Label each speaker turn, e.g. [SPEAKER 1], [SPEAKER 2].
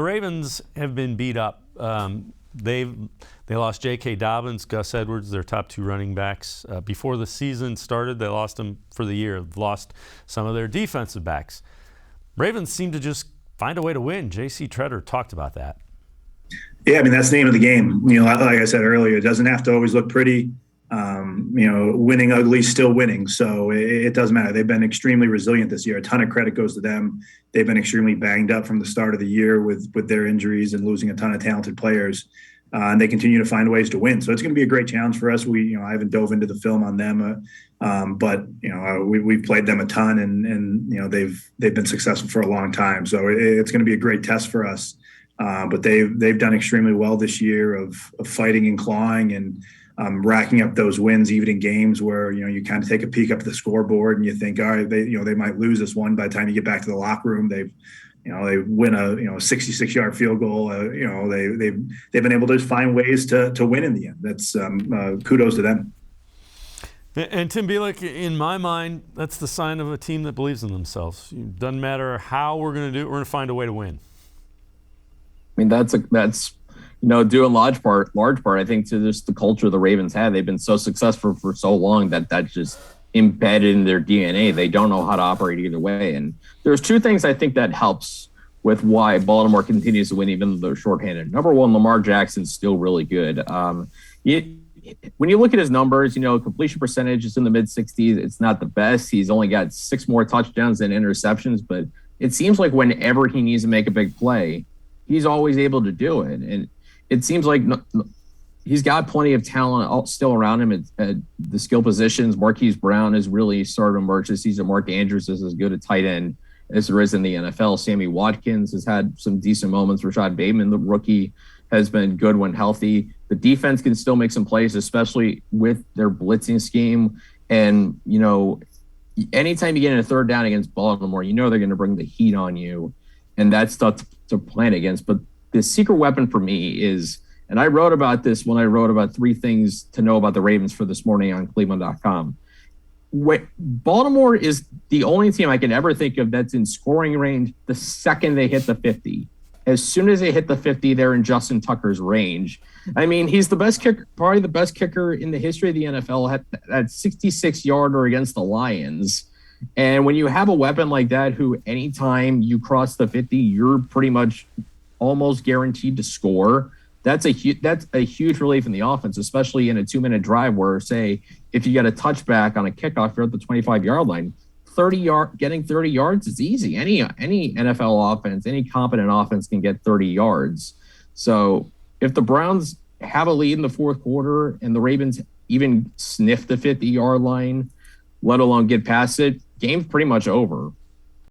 [SPEAKER 1] The Ravens have been beat up. They lost J.K. Dobbins, Gus Edwards, their top two running backs. Before the season started, they lost them for the year. Lost some of their defensive backs. Ravens seem to just find a way to win. J.C. Tretter talked about that.
[SPEAKER 2] Yeah, I mean, that's the name of the game. Like I said earlier, it doesn't have to always look pretty. Winning ugly, still winning. So it doesn't matter. They've been extremely resilient this year. A ton of credit goes to them. They've been extremely banged up from the start of the year with their injuries and losing a ton of talented players. And they continue to find ways to win. So it's going to be a great challenge for us. I haven't dove into the film on them, but we've played them a ton, and they've been successful for a long time. So it's going to be a great test for us. But they've done extremely well this year of fighting and clawing and racking up those wins, even in games where you kind of take a peek up at the scoreboard and you think, all right, they might lose this one. By the time you get back to the locker room, they win a 66-yard field goal. They've been able to find ways to win in the end. That's kudos to them.
[SPEAKER 1] And Tim Bielik, in my mind, that's the sign of a team that believes in themselves. It doesn't matter how we're going to do it; we're going to find a way to win.
[SPEAKER 3] I mean, that's due in large part, I think, to just the culture the Ravens had. They've been so successful for so long that's just embedded in their DNA. They don't know how to operate either way. And there's two things I think that helps with why Baltimore continues to win, even though they're shorthanded. Number one, Lamar Jackson's still really good. When you look at his numbers, completion percentage is in the mid-60s. It's not the best. He's only got 6 more touchdowns than interceptions, but it seems like whenever he needs to make a big play, he's always able to do it. And it seems like he's got plenty of talent still around him at the skill positions. Marquise Brown has really started to emerge this season. Mark Andrews is as good a tight end as there is in the NFL. Sammy Watkins has had some decent moments. Rashad Bateman, the rookie, has been good when healthy. The defense can still make some plays, especially with their blitzing scheme. And, anytime you get in a third down against Baltimore, they're going to bring the heat on you. And that's tough to plan against. But the secret weapon for me is, and I wrote about this when I wrote about 3 things to know about the Ravens for this morning on cleveland.com. Baltimore is the only team I can ever think of that's in scoring range the second they hit the 50. As soon as they hit the 50, they're in Justin Tucker's range. I mean, he's the best kicker, probably the best kicker in the history of the NFL at 66-yarder against the Lions. And when you have a weapon like that, who anytime you cross the 50, you're pretty much almost guaranteed to score. That's a huge relief in the offense, especially in a 2-minute drive where, say, if you get a touchback on a kickoff, you're at the 25-yard line. Getting 30 yards is easy. Any NFL offense, any competent offense can get 30 yards. So if the Browns have a lead in the fourth quarter and the Ravens even sniff the 50-yard line, let alone get past it, game's pretty much over.